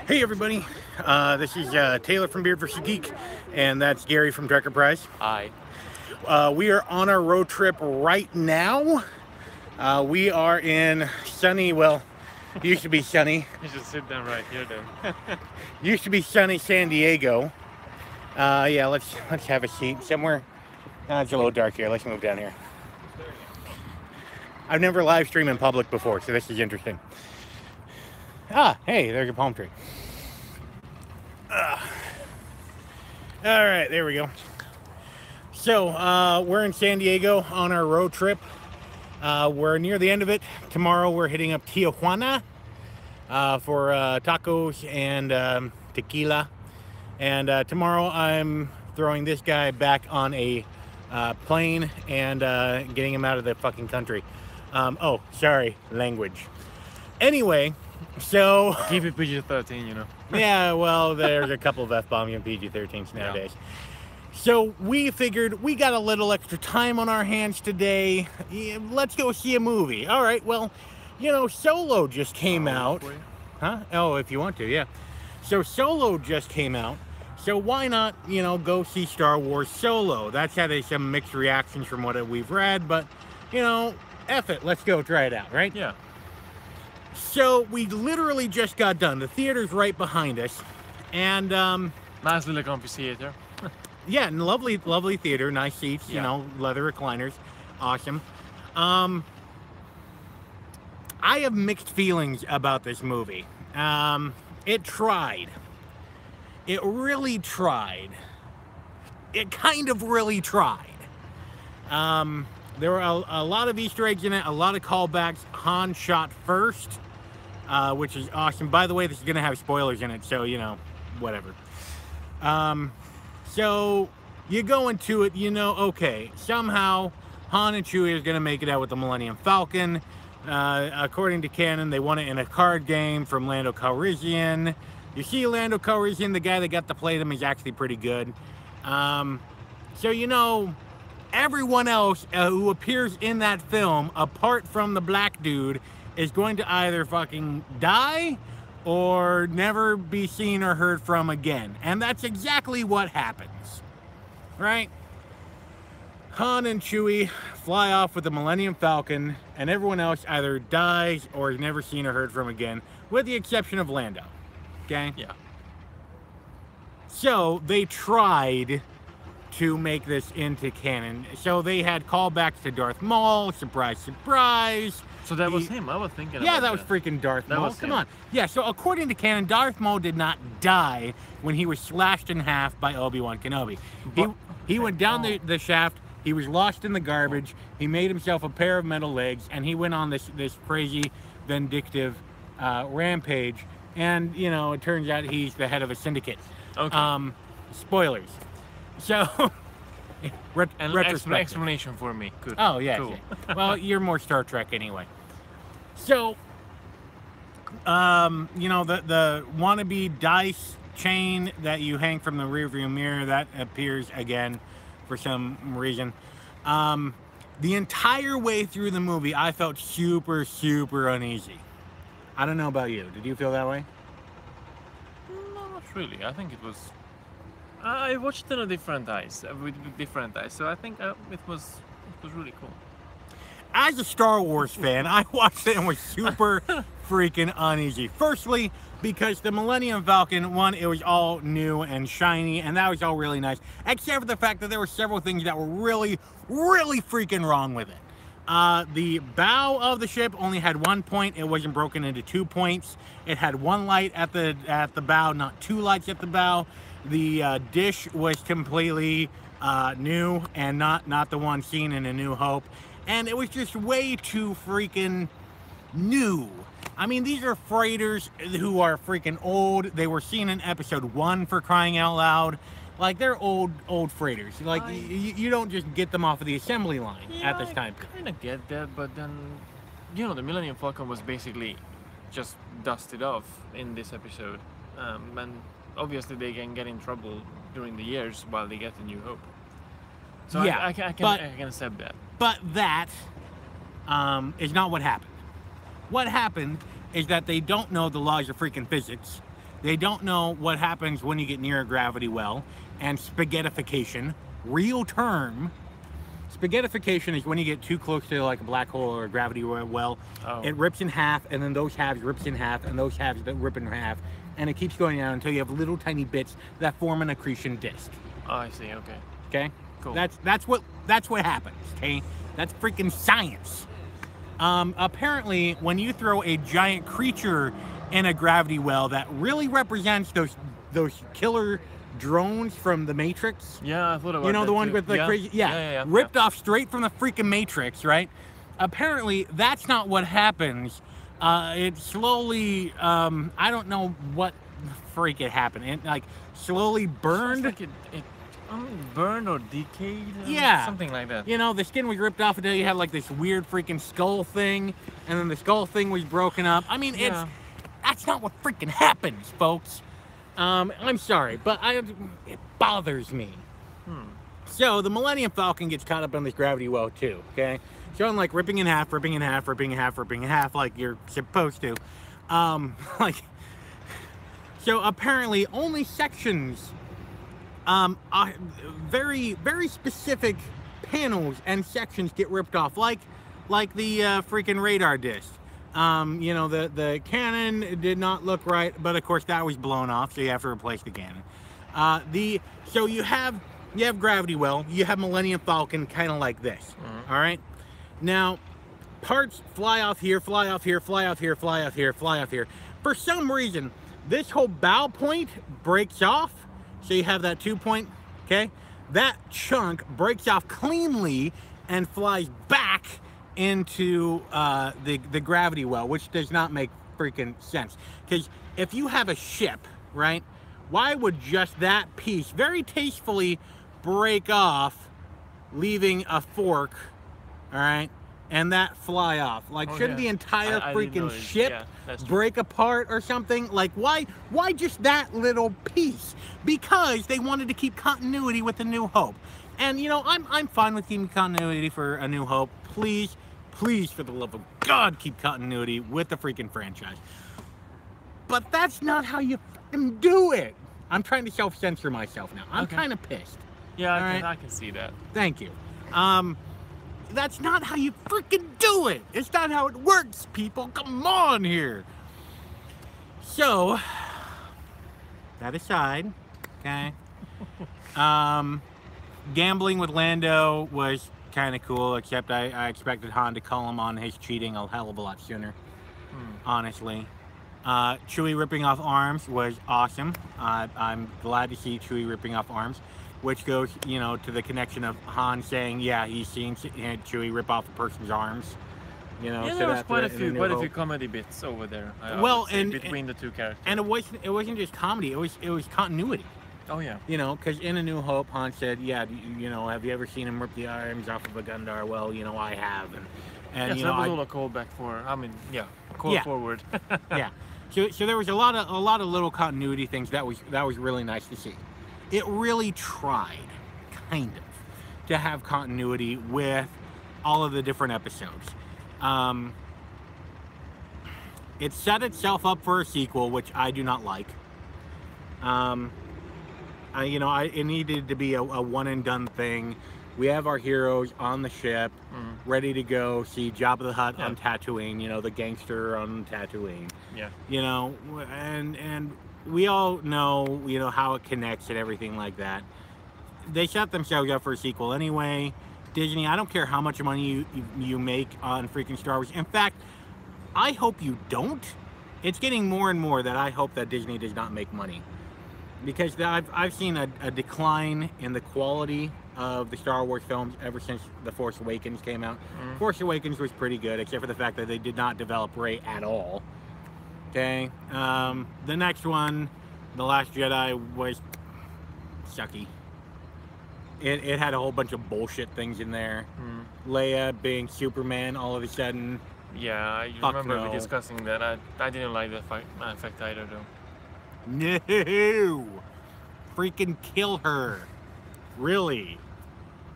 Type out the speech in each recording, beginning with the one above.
Hey everybody, this is Taylor from Beard vs. Geek, and that's Gary from Trekkerprise. Hi. We are on our road trip right now. We are in sunny, well, used to be sunny. You should sit down right here then. Used to be sunny San Diego. Yeah, let's have a seat somewhere. It's a little dark here. Let's move down here. I've never live streamed in public before, so this is interesting. Hey, there's a palm tree. All right, there we go. So we're in San Diego on our road trip. We're near the end of it. Tomorrow we're hitting up Tijuana for tacos and tequila. And tomorrow I'm throwing this guy back on a plane and getting him out of the fucking country. Oh, sorry, language. Anyway, so... Keep it PG-13, you know. Yeah, well, there's a couple of F-bombs and PG-13s nowadays. Yeah. So we figured we got a little extra time on our hands today. Yeah, let's go see a movie. All right, well, you know, Solo just came out. Huh? Oh, if you want to, yeah. So Solo just came out. So why not, you know, go see Star Wars Solo? That's had some mixed reactions from what we've read, but, you know, F it. Let's go try it out, right? Yeah. So we literally just got done. The theater's right behind us, and nice little comfy theater. Yeah, and lovely theater, nice seats, you know, leather recliners, awesome. I have mixed feelings about this movie. It tried. It really tried. It kind of really tried. There were a lot of Easter eggs in it, a lot of callbacks. Han shot first, which is awesome. By the way, this is going to have spoilers in it, so, you know, whatever. So you go into it, you know, okay, somehow Han and Chewie is going to make it out with the Millennium Falcon. According to canon, they won it in a card game from Lando Calrissian. You see Lando Calrissian, the guy that got to play them, is actually pretty good. So, you know, everyone else who appears in that film, apart from the black dude, is going to either fucking die or never be seen or heard from again. And that's exactly what happens, right? Han and Chewie fly off with the Millennium Falcon, and everyone else either dies or is never seen or heard from again, with the exception of Lando, okay? Yeah. So they tried to make this into canon. So they had callbacks to Darth Maul, surprise, surprise. So that was him. I was thinking. Yeah, about that was freaking Darth Maul. Come on. Yeah, so according to canon, Darth Maul did not die when he was slashed in half by Obi-Wan Kenobi. He went down the shaft. He was lost in the garbage. He made himself a pair of metal legs, and he went on this crazy, vindictive rampage. And, you know, it turns out he's the head of a syndicate. Okay. Spoilers. So, explanation for me. Good. Oh, yeah. Cool. Yeah. Well, you're more Star Trek anyway. So, you know, the wannabe dice chain that you hang from the rearview mirror, that appears again for some reason. The entire way through the movie, I felt super, super uneasy. I don't know about you. Did you feel that way? No, not really. I think it was... I watched it on different eyes, with different eyes, so I think it was really cool. As a Star Wars fan, I watched it and was super freaking uneasy. Firstly, because the Millennium Falcon, one, it was all new and shiny, and that was all really nice, except for the fact that there were several things that were really, really freaking wrong with it. The bow of the ship only had 1 point. It wasn't broken into 2 points. It had one light at the bow, not two lights at the bow. The dish was completely new and not the one seen in A New Hope. And it was just way too freaking new. I mean, these are freighters who are freaking old. They were seen in episode 1, for crying out loud. Like, they're old freighters. Like, you don't just get them off of the assembly line at this time. I kind of get that, but then, you know, the Millennium Falcon was basically just dusted off in this episode. And obviously they can get in trouble during the years while they get the New Hope. So yeah, I can accept that. But that is not what happened. What happened is that they don't know the laws of freaking physics. They don't know what happens when you get near a gravity well. And spaghettification, real term. Spaghettification is when you get too close to like a black hole or a gravity well. Oh. It rips in half, and then those halves rips in half, and those halves rip in half, and it keeps going down until you have little tiny bits that form an accretion disk. Oh, I see. Okay. Okay. Cool. That's what happens. Okay. That's freaking science. Apparently, when you throw a giant creature in a gravity well that really represents those killer drones from the Matrix. Yeah, I thought about You know, that the one too. with the crazy, ripped off straight from the freaking Matrix, right? Apparently, that's not what happens. It slowly, I don't know what the freak it happened. It like slowly burned. It's like it burned or decayed. Yeah, something like that. You know, the skin was ripped off until you had like this weird freaking skull thing, and then the skull thing was broken up. I mean, that's not what freaking happens, folks. I'm sorry, but it bothers me. So the Millennium Falcon gets caught up on this gravity well too, okay? So I'm like ripping in half, ripping in half, ripping in half, ripping in half like you're supposed to. So apparently only sections, very, very specific panels and sections get ripped off, like the freaking radar disc. You know, the cannon did not look right, but of course that was blown off, so you have to replace the cannon. So you have gravity well, you have Millennium Falcon kind of like this. All right. Now, parts fly off here, fly off here, fly off here, fly off here, fly off here. For some reason, this whole bow point breaks off, so you have that 2 point. Okay, that chunk breaks off cleanly and flies back into the gravity well, which does not make freaking sense. Because if you have a ship, right, why would just that piece very tastefully break off, leaving a fork, all right, and that fly off? Like, shouldn't the entire freaking ship break apart or something? Like, why just that little piece? Because they wanted to keep continuity with A New Hope. And, you know, I'm fine with keeping continuity for A New Hope. Please, for the love of God, keep continuity with the freaking franchise. But that's not how you fucking do it. I'm trying to self-censor myself now. I'm kind of pissed. Yeah, I can see that. Thank you. That's not how you freaking do it. It's not how it works, people. Come on here. So, that aside, okay. Gambling with Lando was kind of cool, except I expected Han to call him on his cheating a hell of a lot sooner, honestly. Chewie ripping off arms was awesome. I'm glad to see Chewie ripping off arms, which goes, you know, to the connection of Han saying, yeah, he's seen Chewie rip off a person's arms. You know, yeah, so there was that's quite a few comedy bits over there. Between the two characters. And it wasn't just comedy. It was continuity. Oh yeah. You know, because in A New Hope, Han said, yeah, you know, have you ever seen him rip the arms off of a Gundar? Well, you know, I have. And you know, that was all a callback for. I mean, forward. Yeah. So there was a lot of little continuity things that was really nice to see. It really tried, kind of, to have continuity with all of the different episodes. It set itself up for a sequel, which I do not like. It needed to be a one and done thing. We have our heroes on the ship, ready to go see Jabba the Hutt on Tatooine, you know, the gangster on Tatooine. Yeah. You know, and we all know, you know, how it connects and everything like that. They set themselves up for a sequel anyway. Disney, I don't care how much money you make on freaking Star Wars. In fact, I hope you don't. It's getting more and more that I hope that Disney does not make money. Because I've seen a decline in the quality of the Star Wars films ever since The Force Awakens came out. Force Awakens was pretty good, except for the fact that they did not develop Rey at all. Okay, the next one, The Last Jedi, was sucky. It had a whole bunch of bullshit things in there. Leia being Superman all of a sudden. Yeah, I remember discussing that. I didn't like the effect either, though. No! Freaking kill her. Really.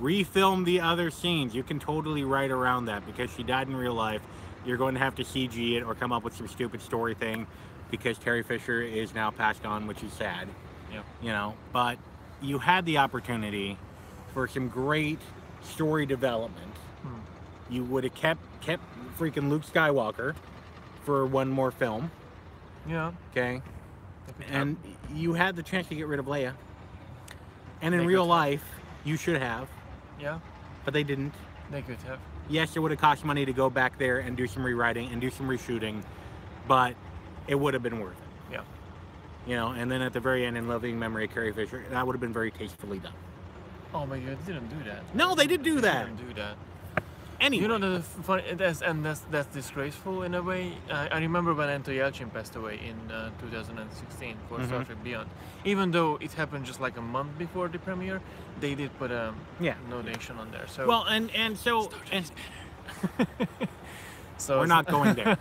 Refilm the other scenes. You can totally write around that because she died in real life. You're going to have to CG it or come up with some stupid story thing because Carrie Fisher is now passed on, which is sad. Yeah. You know, but you had the opportunity for some great story development. You would have kept freaking Luke Skywalker for one more film. Yeah. Okay. And you had the chance to get rid of Leia. And in They real could have. life, you should have, Yeah. but they didn't. They could have. Yes, it would have cost money to go back there and do some rewriting and do some reshooting, but it would have been worth it. Yeah. You know, and then at the very end, in loving memory of Carrie Fisher, that would have been very tastefully done. Oh my God, they didn't do that. No, they did do that. They didn't do that. Anyway. You know, the funny, that's disgraceful in a way. I remember when Anton Yelchin passed away in 2016 for Star Trek Beyond. Even though it happened just like a month before the premiere, they did put a donation on there. So Well, and so so we're not going there.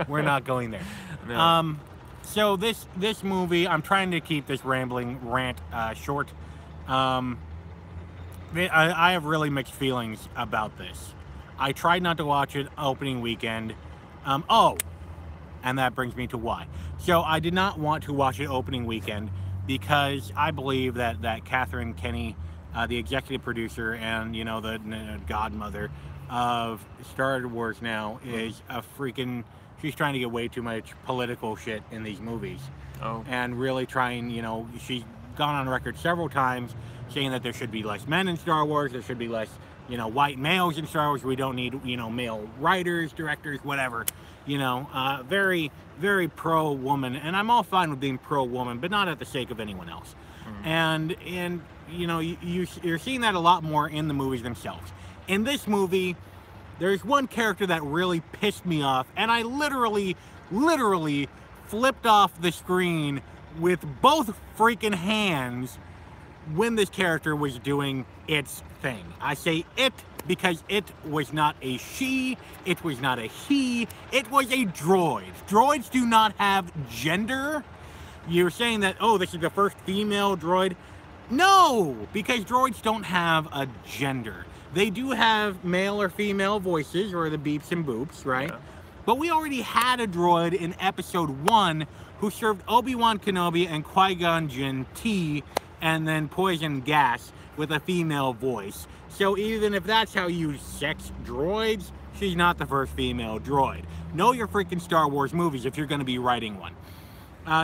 We're not going there. No. So this movie, I'm trying to keep this rambling rant short. I have really mixed feelings about this. I tried not to watch it opening weekend. And that brings me to why. So I did not want to watch it opening weekend because I believe that Catherine Kenney, the executive producer and, you know, the godmother of Star Wars now, is a freaking... She's trying to get way too much political shit in these movies. Oh. And really trying, you know, she's gone on record several times saying that there should be less men in Star Wars, there should be less, you know, white males in Star Wars, we don't need, you know, male writers, directors, whatever. You know, very, very pro-woman. And I'm all fine with being pro-woman, but not at the sake of anyone else. And you know, you're seeing that a lot more in the movies themselves. In this movie, there's one character that really pissed me off, and I literally flipped off the screen with both freaking hands when this character was doing its thing. I say it because it was not a she, it was not a he, it was a droid. Droids do not have gender. You're saying that, oh, this is the first female droid. No, because droids don't have a gender. They do have male or female voices, or the beeps and boops, right? Yeah. But we already had a droid in episode 1 who served Obi-Wan Kenobi and Qui-Gon Jinn tea and then poison gas with a female voice. So even if that's how you sex droids, she's not the first female droid. Know your freaking Star Wars movies if you're going to be writing one.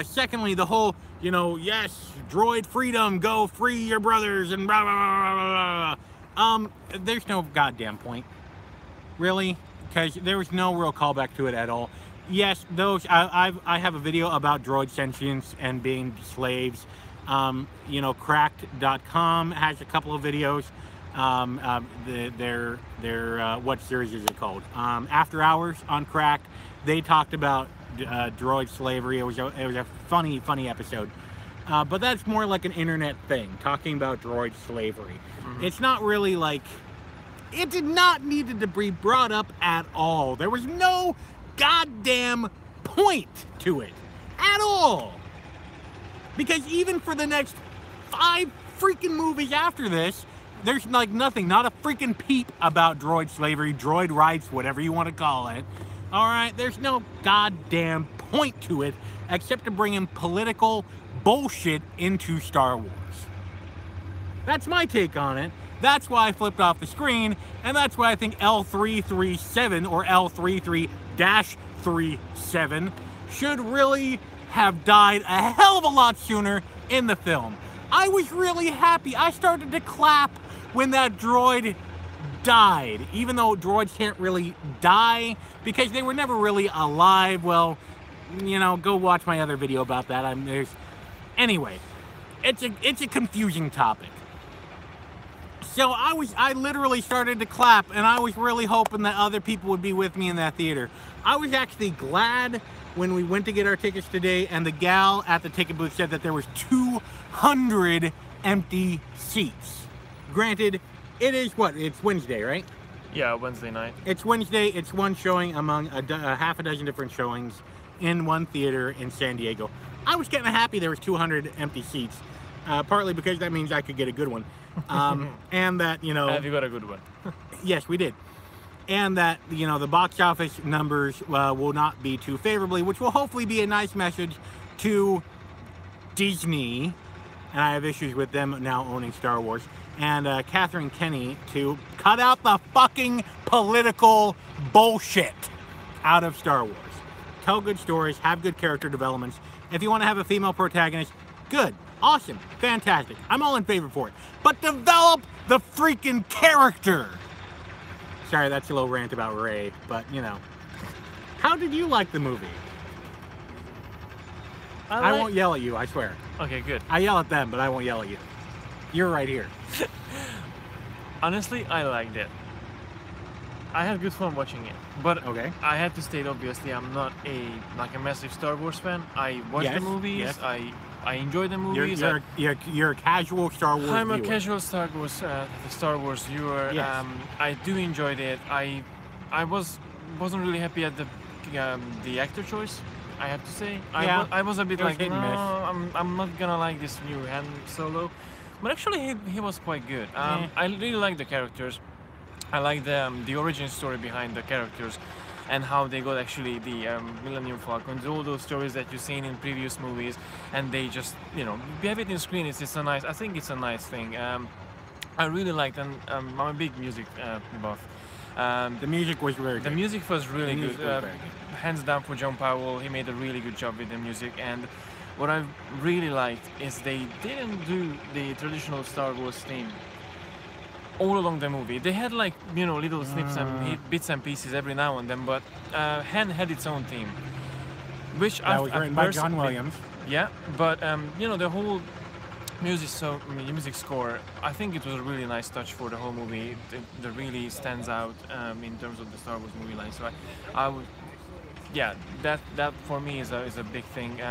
Secondly, the whole, you know, yes, droid freedom, go free your brothers and blah, blah, blah, blah, blah. There's no goddamn point. Really? Because there was no real callback to it at all. Yes, those, I have a video about droid sentience and being slaves. You know, cracked.com has a couple of videos. What series is it called? After Hours on Cracked. They talked about droid slavery. It was a funny episode. But that's more like an internet thing, talking about droid slavery. It's not really like, it did not need to be brought up at all. There was no goddamn point to it at all. Because even for the next 5 freaking movies after this, there's like nothing, not a freaking peep about droid slavery, droid rights, whatever you want to call it. All right, there's no goddamn point to it except to bring in political bullshit into Star Wars. That's my take on it. That's why I flipped off the screen, and that's why I think L337 or L33-37 should really have died a hell of a lot sooner in the film. I was really happy. I started to clap when that droid died, even though droids can't really die because they were never really alive. Well, you know, go watch my other video about that. Anyway, it's a confusing topic. So I literally started to clap, and I was really hoping that other people would be with me in that theater. I was actually glad when we went to get our tickets today, and the gal at the ticket booth said that there was 200 empty seats. Granted, it is what? It's Wednesday, right? Yeah, Wednesday night. It's Wednesday. It's one showing among a half a dozen different showings in one theater in San Diego. I was getting happy there was 200 empty seats, partly because that means I could get a good one. And that, you know... Have you got a good one? Yes, we did. and that, you know, the box office numbers will not be too favorably, which will hopefully be a nice message to Disney, and I have issues with them now owning Star Wars, and Catherine Kenney to cut out the fucking political bullshit out of Star Wars. Tell good stories, have good character developments. If you want to have a female protagonist, good, awesome, fantastic. I'm all in favor for it. But develop the freaking character. Sorry, that's a little rant about Rey, but you know. How did you like the movie? I won't yell at you, I swear. Okay, good. I yell at them, but I won't yell at you. You're right here. Honestly, I liked it. I had good fun watching it, but Okay. I have to state obviously I'm not a massive Star Wars fan. I watch the movies. Yes. I enjoy the movies. You're a casual Star Wars I'm a viewer. casual Star Wars viewer. Yes. I do enjoy it. I wasn't really happy at the actor choice. I have to say. Yeah, I was a bit it was like, hit no, and miss. I'm not gonna like this new Han Solo, but actually he was quite good. I really like the characters. I like the origin story behind the characters and how they got actually the Millennium Falcons, all those stories that you've seen in previous movies, and they just, you know, we have it in screen. It's a nice. I think it's a nice thing. I really liked, and I'm a big music buff. The music was very good. The music was really music good. was very good. Hands down for John Powell. He made a really good job with the music, and what I really liked is they didn't do the traditional Star Wars theme all along the movie. They had, like, you know, little snips and bits and pieces every now and then, but Han had its own theme, which That was written by John Williams. Yeah, but you know, the whole music score, I think it was a really nice touch for the whole movie. That really stands out in terms of the Star Wars movie line. So I would, yeah, that for me is a big thing.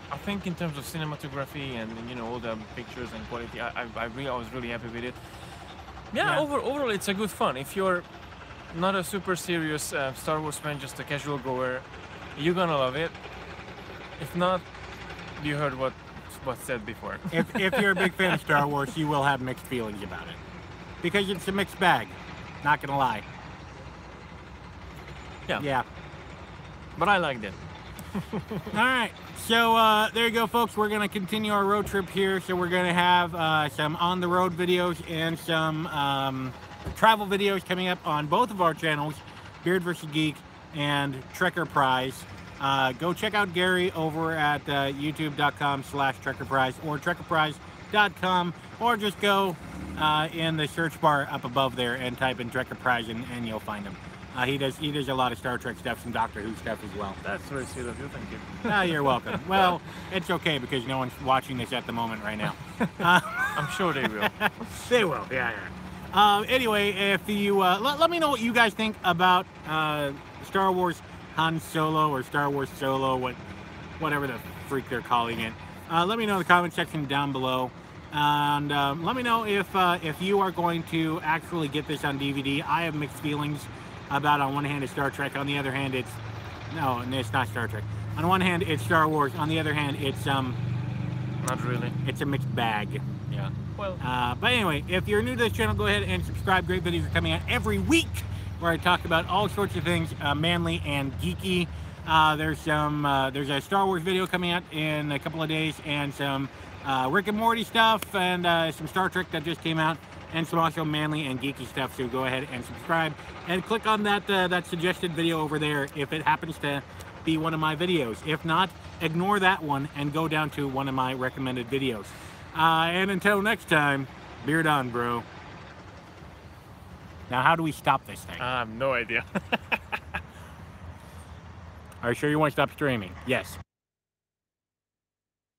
I think in terms of cinematography and, you know, all the pictures and quality, I was really happy with it. Yeah. Overall it's a good fun. If you're not a super serious Star Wars fan, just a casual goer, you're gonna love it. If not, you heard what's said before. If you're a big fan of Star Wars, you will have mixed feelings about it. Because it's a mixed bag. Not gonna lie. Yeah. But I liked it. Alright, so there you go, folks. We're going to continue our road trip here. So we're going to have some on-the-road videos and some travel videos coming up on both of our channels, Beard vs. Geek and Trekkerprise. Go check out Gary over at youtube.com/Trekkerprise or Trekkerprise.com, or just go in the search bar up above there and type in Trekkerprise and you'll find him. He does a lot of Star Trek stuff, some Doctor Who stuff as well. That's very sweet of you, thank you. Ah, you're welcome. Well, it's okay because no one's watching this at the moment right now. I'm sure they will. They will, yeah. Anyway, if you let me know what you guys think about Star Wars Han Solo or Star Wars Solo, whatever the freak they're calling it. Let me know in the comment section down below. And let me know if you are going to actually get this on DVD. I have mixed feelings about, on one hand it's Star Trek, on the other hand it's not Star Trek. On one hand it's Star Wars, on the other hand it's not really. It's a mixed bag. Yeah. Well. But anyway, if you're new to this channel, go ahead and subscribe. Great videos are coming out every week where I talk about all sorts of things manly and geeky. There's a Star Wars video coming out in a couple of days, and some Rick and Morty stuff, and some Star Trek that just came out, and some also manly and geeky stuff. So go ahead and subscribe and click on that suggested video over there if it happens to be one of my videos. If not, ignore that one and go down to one of my recommended videos. And until next time, beard on, bro. Now, how do we stop this thing? I have no idea. Are you sure you want to stop streaming? Yes.